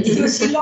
C'est aussi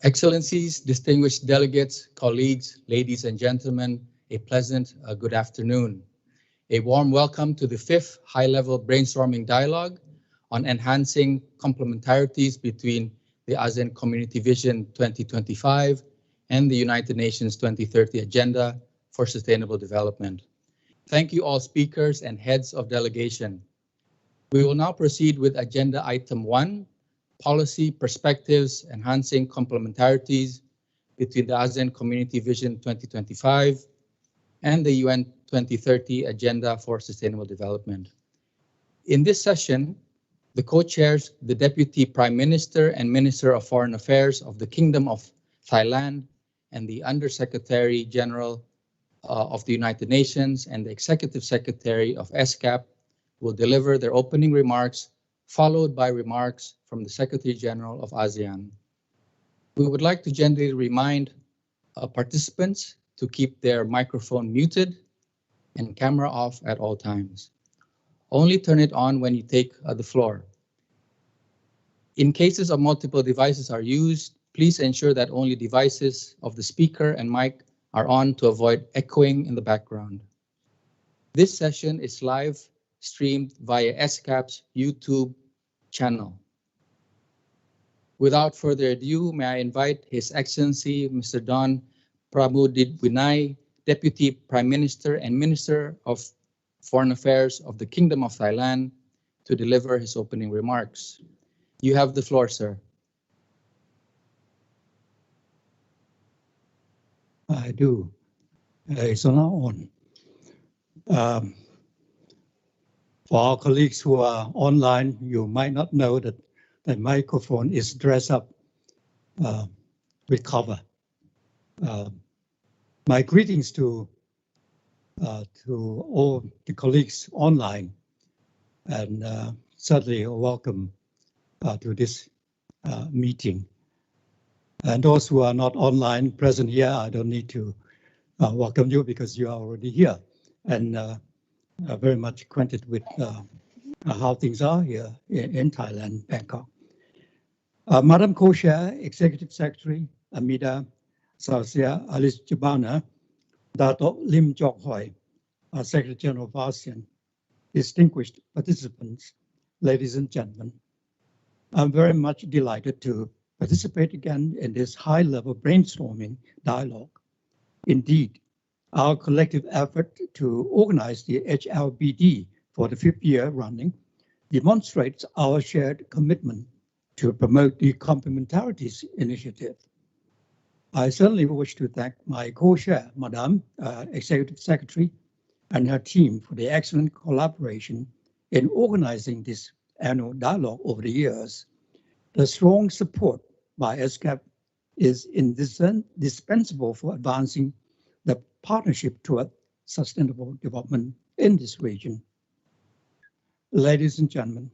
Excellencies, distinguished delegates, colleagues, ladies and gentlemen, a pleasant good afternoon. A warm welcome to the fifth high-level brainstorming dialogue on enhancing complementarities between the ASEAN Community Vision 2025 and the United Nations 2030 Agenda for Sustainable Development. Thank you all speakers and heads of delegation. We will now proceed with Agenda Item 1, Policy Perspectives Enhancing Complementarities between the ASEAN Community Vision 2025 and the UN 2030 Agenda for Sustainable Development. In this session, the co-chairs, the Deputy Prime Minister and Minister of Foreign Affairs of the Kingdom of Thailand and the Undersecretary General of the United Nations and the Executive Secretary of ESCAP will deliver their opening remarks, followed by remarks from the Secretary General of ASEAN. We would like to gently remind participants to keep their microphone muted and camera off at all times. Only turn it on when you take the floor. In cases of multiple devices are used, please ensure that only devices of the speaker and mic are on to avoid echoing in the background. This session is live streamed via ESCAP's YouTube channel. Without further ado, may I invite His Excellency Mr. Don Pramudwinai, Deputy Prime Minister and Minister of Foreign Affairs of the Kingdom of Thailand, to deliver his opening remarks. You have the floor, sir. I do. It's now on. For our colleagues who are online, you might not know that the microphone is dressed up with cover. My greetings to all the colleagues online, and certainly a welcome to this meeting. And those who are not online present here, I don't need to welcome you because you are already here and very much acquainted with how things are here in Thailand, Bangkok. Madam Co-Chair, Executive Secretary Amida Sausia Alice Jabana, Dato Lim Jok Hoi, Secretary General of ASEAN, distinguished participants, ladies and gentlemen, I'm very much delighted to participate again in this high-level brainstorming dialogue. Indeed, our collective effort to organize the HLBD for the fifth year running demonstrates our shared commitment to promote the Complementarities initiative. I certainly wish to thank my co-chair, Madam Executive Secretary, and her team for the excellent collaboration in organizing this annual dialogue over the years. The strong support by ESCAP is indispensable for advancing the partnership toward sustainable development in this region. Ladies and gentlemen,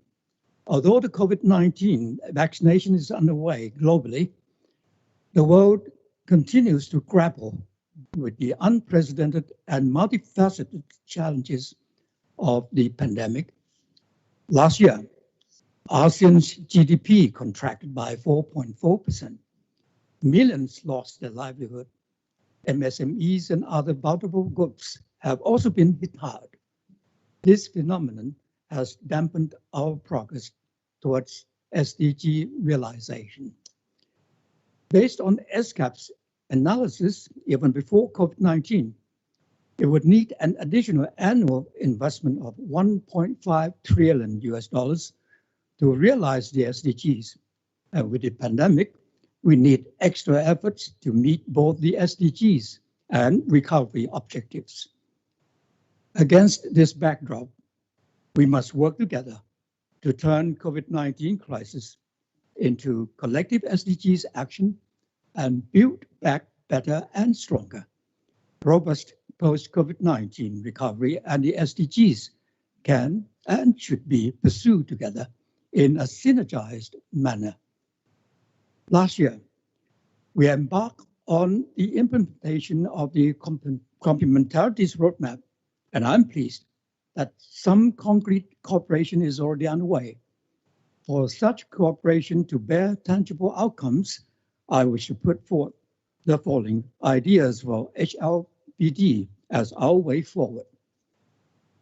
although the COVID-19 vaccination is underway globally, the world continues to grapple with the unprecedented and multifaceted challenges of the pandemic. Last year, ASEAN's GDP contracted by 4.4%. Millions lost their livelihood. MSMEs and other vulnerable groups have also been hit hard. This phenomenon has dampened our progress towards SDG realization. Based on ESCAP's analysis, even before COVID-19, it would need an additional annual investment of $1.5 trillion to realize the SDGs. And with the pandemic, we need extra efforts to meet both the SDGs and recovery objectives. Against this backdrop, we must work together to turn COVID-19 crisis into collective SDGs action and build back better and stronger. Robust post-COVID-19 recovery and the SDGs can and should be pursued together in a synergized manner. Last year, we embarked on the implementation of the Complementarities Roadmap, and I'm pleased that some concrete cooperation is already underway. For such cooperation to bear tangible outcomes, I wish to put forth the following ideas for HLBD as our way forward.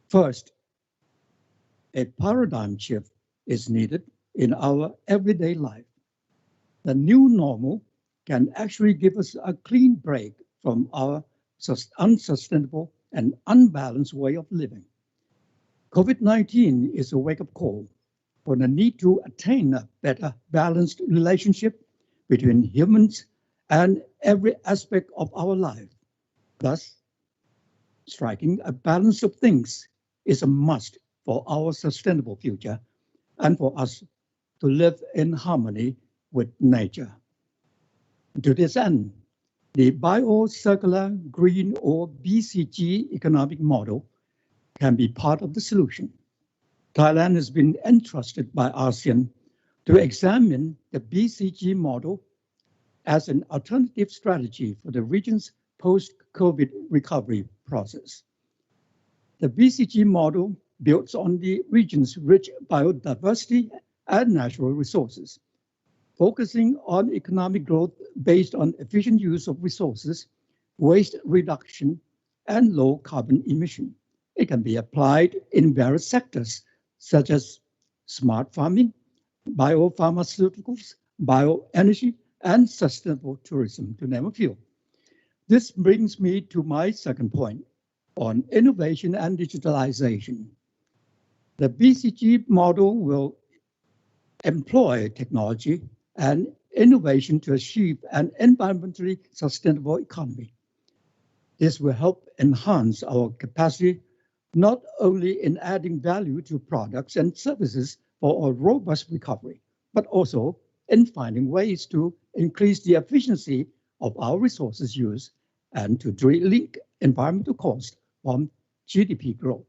First, a paradigm shift is needed in our everyday life. The new normal can actually give us a clean break from our unsustainable and unbalanced way of living. COVID-19 is a wake-up call for the need to attain a better balanced relationship between humans and every aspect of our life. Thus, striking a balance of things is a must for our sustainable future and for us to live in harmony with nature. To this end, the Bio-Circular Green or BCG economic model can be part of the solution. Thailand has been entrusted by ASEAN to examine the BCG model as an alternative strategy for the region's post-COVID recovery process. The BCG model builds on the region's rich biodiversity and natural resources, focusing on economic growth based on efficient use of resources, waste reduction, and low carbon emission. It can be applied in various sectors, such as smart farming, biopharmaceuticals, bioenergy, and sustainable tourism, to name a few. This brings me to my second point on innovation and digitalization. The BCG model will employ technology and innovation to achieve an environmentally sustainable economy. This will help enhance our capacity not only in adding value to products and services for a robust recovery, but also in finding ways to increase the efficiency of our resources use and to de-link environmental costs from GDP growth.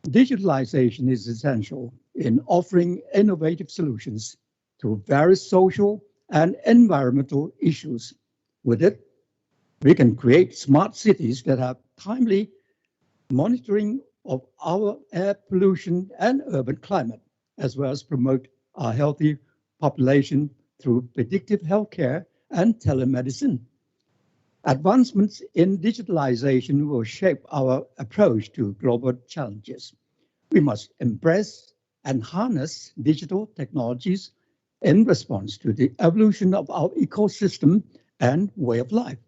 Digitalization is essential in offering innovative solutions to various social and environmental issues. With it, we can create smart cities that have timely monitoring of our air pollution and urban climate, as well as promote a healthy population through predictive healthcare and telemedicine. Advancements in digitalization will shape our approach to global challenges. We must embrace and harness digital technologies in response to the evolution of our ecosystem and way of life.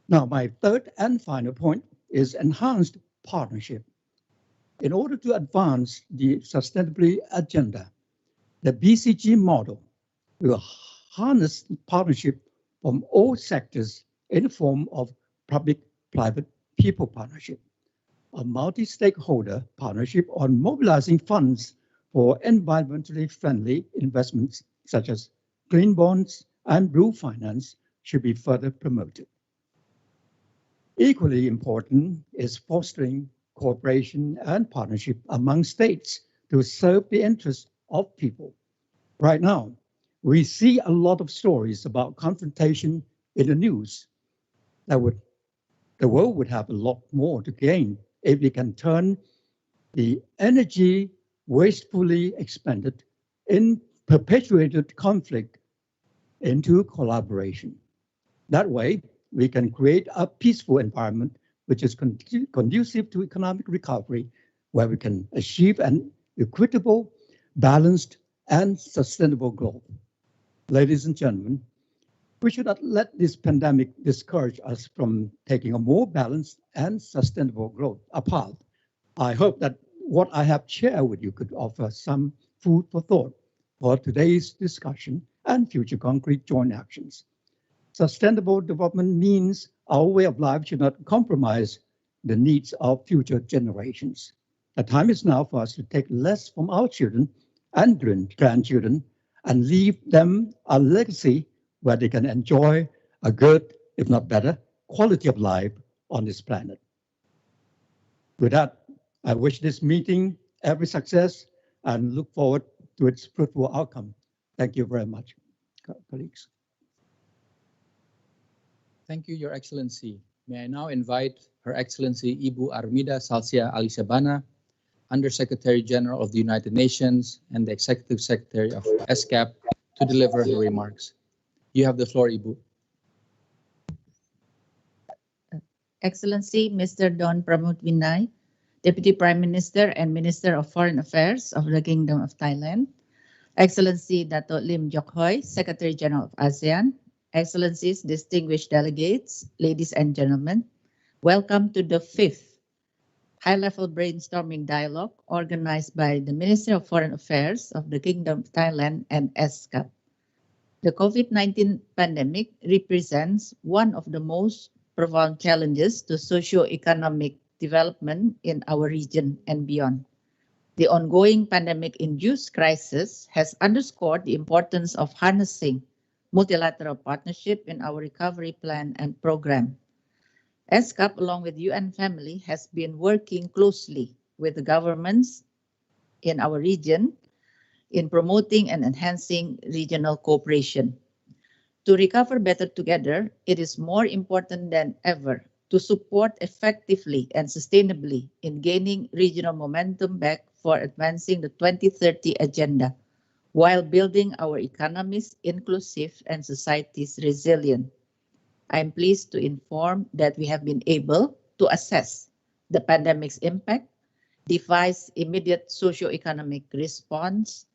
Now, my third and final point is enhanced partnership. In order to advance the sustainability agenda, the BCG model will harness partnership from all sectors in the form of public-private people partnership, a multi-stakeholder partnership on mobilizing funds for environmentally friendly investments such as green bonds and blue finance should be further promoted. Equally important is fostering cooperation and partnership among states to serve the interests of people. Right now, we see a lot of stories about confrontation in the news. The world would have a lot more to gain if we can turn the energy wastefully expended in perpetuated conflict into collaboration. That way, we can create a peaceful environment which is conducive to economic recovery, where we can achieve an equitable, balanced, and sustainable growth. Ladies and gentlemen, we should not let this pandemic discourage us from taking a more balanced and sustainable growth path. I hope that what I have shared with you could offer some food for thought for today's discussion and future concrete joint actions. Sustainable development means our way of life should not compromise the needs of future generations. The time is now for us to take less from our children and grandchildren and leave them a legacy where they can enjoy a good, if not better, quality of life on this planet. With that, I wish this meeting every success and look forward to its fruitful outcome. Thank you very much, colleagues. Thank you, Your Excellency. May I now invite Her Excellency Ibu Armida Salsia Alisabana, Undersecretary General of the United Nations and the Executive Secretary of ESCAP, to deliver her remarks. You have the floor, Ibu. Excellency Mr. Don Pramudwinai, Deputy Prime Minister and Minister of Foreign Affairs of the Kingdom of Thailand, Excellency Dato Lim Jock Hoi, Secretary General of ASEAN, Excellencies, distinguished delegates, ladies and gentlemen, welcome to the 5th high-level brainstorming dialogue organized by the Ministry of Foreign Affairs of the Kingdom of Thailand and ESCAP. The COVID-19 pandemic represents one of the most profound challenges to socio-economic development in our region and beyond. The ongoing pandemic-induced crisis has underscored the importance of harnessing multilateral partnership in our recovery plan and program. ESCAP, along with UN family, has been working closely with the governments in our region in promoting and enhancing regional cooperation. To recover better together, it is more important than ever to support effectively and sustainably in gaining regional momentum back for advancing the 2030 agenda, while building our economies inclusive and societies resilient. I am pleased to inform that we have been able to assess the pandemic's impact, devise immediate socio-economic response,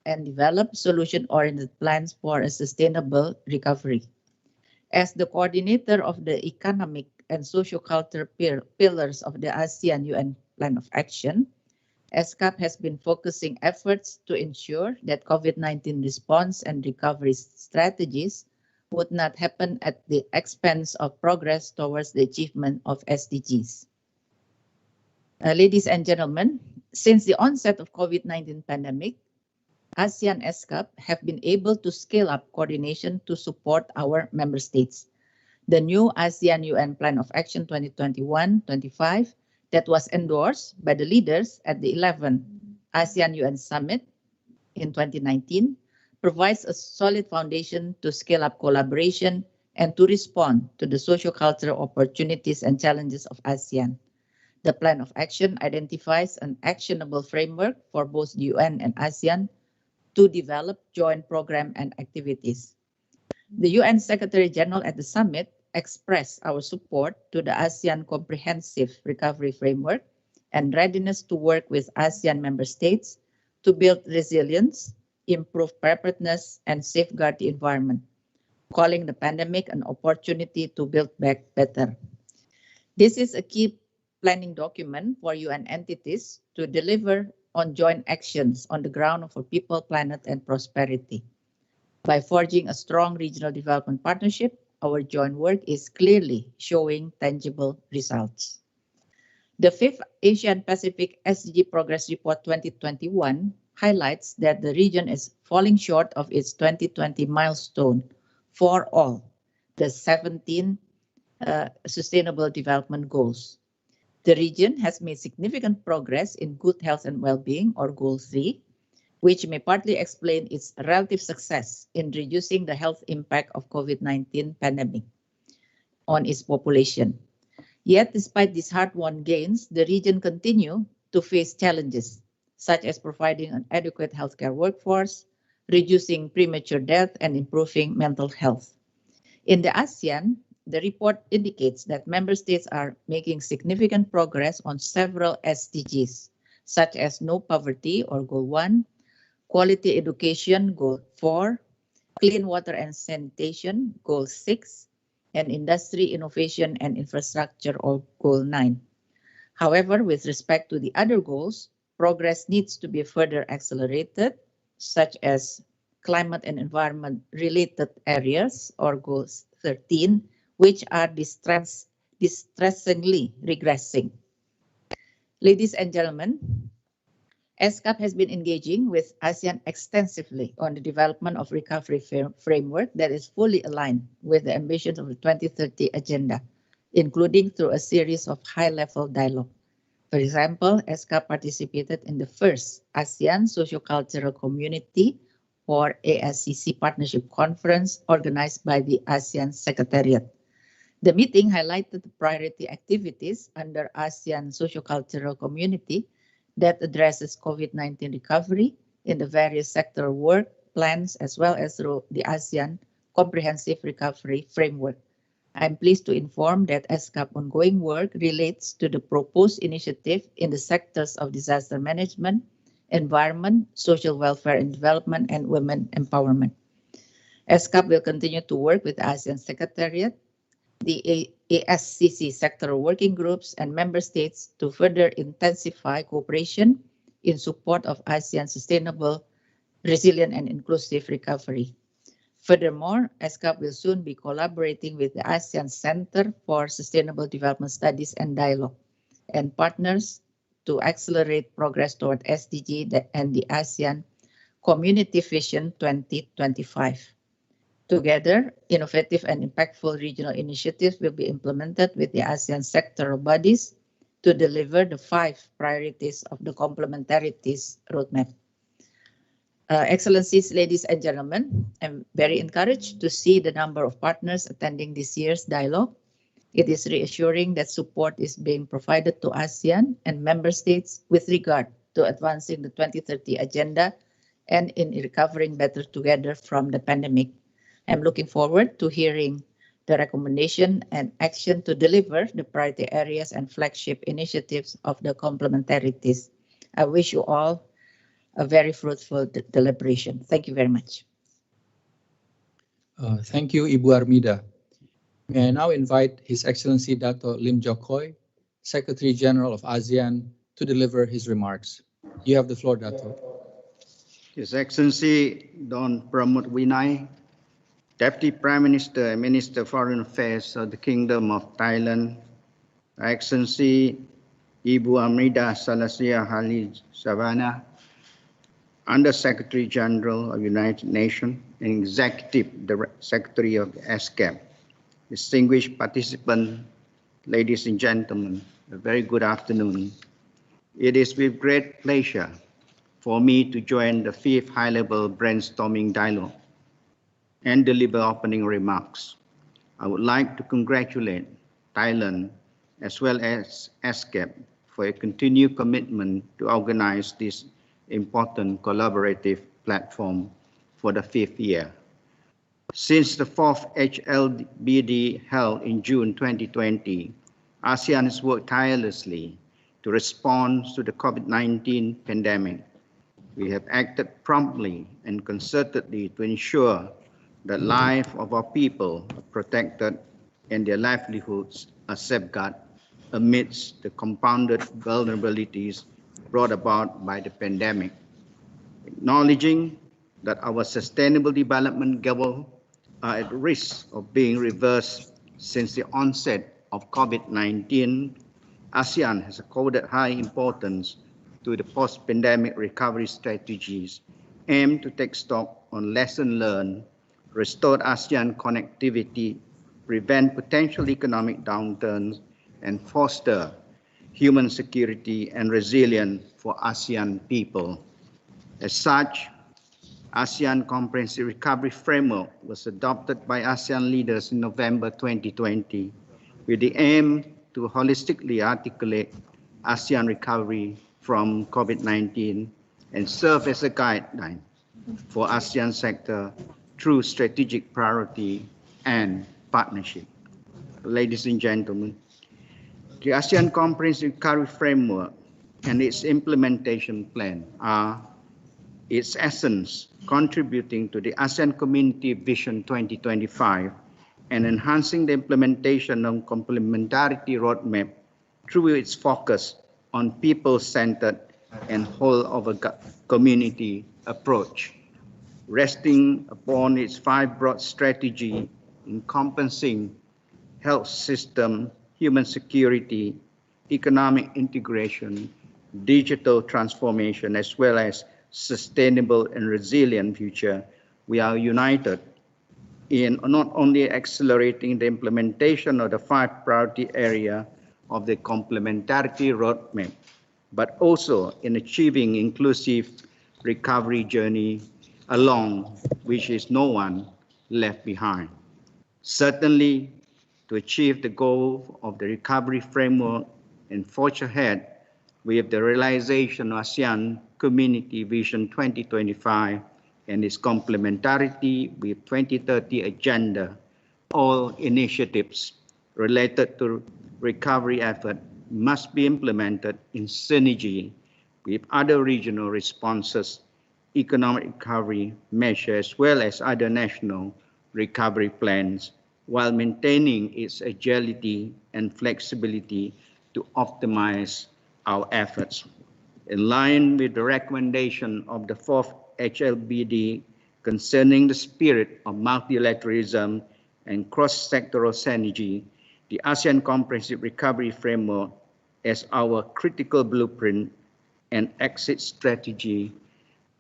and develop solution-oriented plans for a sustainable recovery. As the coordinator of the economic and socio-cultural pillars of the ASEAN UN Plan of Action, ESCAP has been focusing efforts to ensure that COVID-19 response and recovery strategies would not happen at the expense of progress towards the achievement of SDGs. Ladies and gentlemen, since the onset of COVID-19 pandemic, ASEAN ESCAP have been able to scale up coordination to support our member states. The new ASEAN UN Plan of Action 2021-25 that was endorsed by the leaders at the 11th ASEAN UN Summit in 2019 provides a solid foundation to scale up collaboration and to respond to the socio-cultural opportunities and challenges of ASEAN. The Plan of Action identifies an actionable framework for both the UN and ASEAN to develop joint program and activities. The UN Secretary General at the summit expressed our support to the ASEAN Comprehensive Recovery Framework and readiness to work with ASEAN member states to build resilience, improve preparedness, and safeguard the environment, calling the pandemic an opportunity to build back better. This is a key planning document for UN entities to deliver on joint actions on the ground for people, planet, and prosperity. By forging a strong regional development partnership, our joint work is clearly showing tangible results. The 5th Asian Pacific SDG Progress Report 2021 highlights that the region is falling short of its 2020 milestone for all the 17 Sustainable Development Goals. The region has made significant progress in good health and well-being, or Goal 3, which may partly explain its relative success in reducing the health impact of COVID-19 pandemic on its population. Yet, despite these hard-won gains, the region continues to face challenges, such as providing an adequate healthcare workforce, reducing premature death, and improving mental health. In the ASEAN, the report indicates that member states are making significant progress on several SDGs, such as no poverty, or Goal 1, quality education, Goal 4, clean water and sanitation, Goal 6, and industry, innovation, and infrastructure, or Goal 9. However, with respect to the other goals, progress needs to be further accelerated, such as climate and environment-related areas, or Goal 13, which are distressingly regressing. Ladies and gentlemen, ESCAP has been engaging with ASEAN extensively on the development of recovery framework that is fully aligned with the ambitions of the 2030 agenda, including through a series of high-level dialogue. For example, ESCAP participated in the first ASEAN Socio-Cultural Community, or ASCC Partnership Conference organized by the ASEAN Secretariat. The meeting highlighted the priority activities under ASEAN Socio-Cultural Community that addresses COVID-19 recovery in the various sectoral work plans, as well as through the ASEAN Comprehensive Recovery Framework. I'm pleased to inform that ESCAP ongoing work relates to the proposed initiative in the sectors of disaster management, environment, social welfare and development, and women empowerment. ESCAP will continue to work with the ASEAN Secretariat, the ASCC sectoral working groups, and member states to further intensify cooperation in support of ASEAN sustainable, resilient, and inclusive recovery. Furthermore, ESCAP will soon be collaborating with the ASEAN Center for Sustainable Development Studies and Dialogue and partners to accelerate progress toward SDG and the ASEAN Community Vision 2025. Together, innovative and impactful regional initiatives will be implemented with the ASEAN sectoral bodies to deliver the 5 priorities of the Complementarities roadmap. Excellencies, ladies and gentlemen, I'm very encouraged to see the number of partners attending this year's dialogue. It is reassuring that support is being provided to ASEAN and member states with regard to advancing the 2030 agenda and in recovering better together from the pandemic. I'm looking forward to hearing the recommendation and action to deliver the priority areas and flagship initiatives of the Complementarities. I wish you all a very fruitful deliberation. Thank you very much. Thank you, Ibu Armida. May I now invite His Excellency Dato' Lim Jock Hoi, Secretary General of ASEAN, to deliver his remarks. You have the floor, Dato'. His Excellency Don Pramod Winai, Deputy Prime Minister and Minister of Foreign Affairs of the Kingdom of Thailand, Her Excellency Ibu Armida Salasia Halid Savannah, Under Secretary General of United Nations and Executive Secretary of ESCAP, distinguished participants, ladies and gentlemen, a very good afternoon. It is with great pleasure for me to join the 5th High-Level Brainstorming Dialogue and deliver opening remarks. I would like to congratulate Thailand as well as ESCAP for a continued commitment to organize this important collaborative platform for the 5th year. Since the 4th HLBD held in June 2020, ASEAN has worked tirelessly to respond to the COVID-19 pandemic. We have acted promptly and concertedly to ensure that the lives of our people are protected and their livelihoods are safeguarded amidst the compounded vulnerabilities brought about by the pandemic. Acknowledging that our sustainable development goals are at risk of being reversed since the onset of COVID-19, ASEAN has accorded high importance to the post-pandemic recovery strategies aimed to take stock on lessons learned, restore ASEAN connectivity, prevent potential economic downturns, and foster human security and resilience for ASEAN people. As such, ASEAN Comprehensive Recovery Framework was adopted by ASEAN leaders in November 2020 with the aim to holistically articulate ASEAN recovery from COVID-19 and serve as a guideline for ASEAN sector through strategic priority and partnership. Ladies and gentlemen, the ASEAN Comprehensive Recovery Framework and its implementation plan are its essence contributing to the ASEAN Community Vision 2025 and enhancing the implementation of Complementarity Roadmap through its focus on people-centered and whole-of-a-community approach, resting upon its 5 broad strategies encompassing health system, human security, economic integration, digital transformation, as well as sustainable and resilient future. We are united in not only accelerating the implementation of the 5 priority areas of the Complementarity Roadmap, but also in achieving inclusive recovery journey along which is no one left behind. Certainly, to achieve the goal of the recovery framework and forge ahead with the realization of ASEAN Community Vision 2025, and its complementarity with 2030 agenda, all initiatives related to recovery effort must be implemented in synergy with other regional responses, economic recovery measures, as well as other national recovery plans, while maintaining its agility and flexibility to optimize our efforts. In line with the recommendation of the fourth HLBD concerning the spirit of multilateralism and cross-sectoral synergy, the ASEAN Comprehensive Recovery Framework as our critical blueprint and exit strategy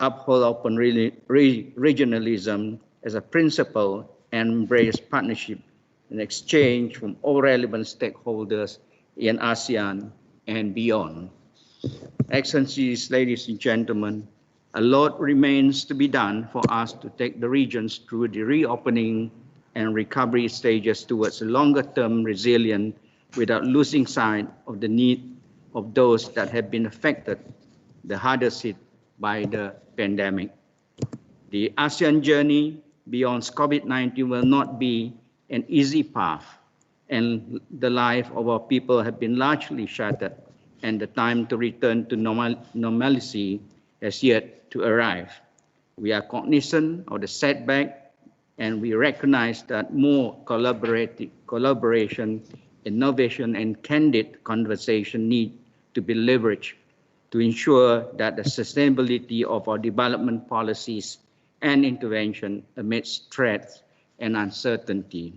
uphold open regionalism as a principle and embrace partnership and exchange from all relevant stakeholders in ASEAN and beyond. Excellencies, ladies and gentlemen, a lot remains to be done for us to take the regions through the reopening and recovery stages towards a longer-term resilience without losing sight of the need of those that have been affected the hardest hit by the pandemic. The ASEAN journey beyond COVID-19 will not be an easy path, and the life of our people have been largely shattered, and the time to return to normalcy has yet to arrive. We are cognizant of the setback, and we recognize that more collaboration, innovation, and candid conversation need to be leveraged to ensure that the sustainability of our development policies and intervention amidst threats and uncertainty.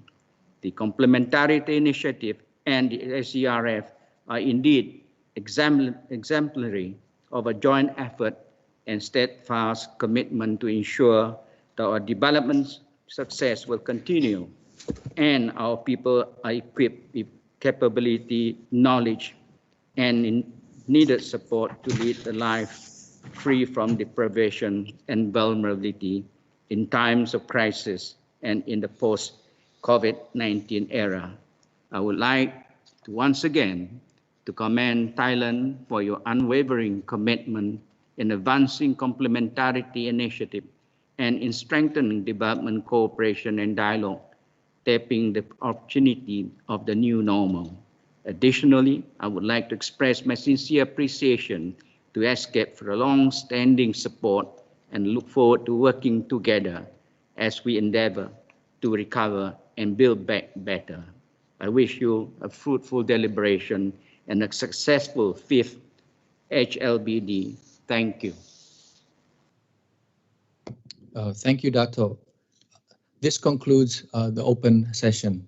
The Complementarity Initiative and the SERF are indeed exemplary of a joint effort and steadfast commitment to ensure that our development success will continue and our people are equipped with capability, knowledge, and needed support to lead a life free from deprivation and vulnerability in times of crisis and in the post-COVID-19 era. I would like to once again to commend Thailand for your unwavering commitment in advancing complementarity initiative and in strengthening development cooperation and dialogue, tapping the opportunity of the new normal. Additionally, I would like to express my sincere appreciation to ESCAP for a long-standing support and look forward to working together as we endeavor to recover and build back better. I wish you a fruitful deliberation and a successful fifth HLBD. Thank you. Thank you, Dato. This concludes the open session.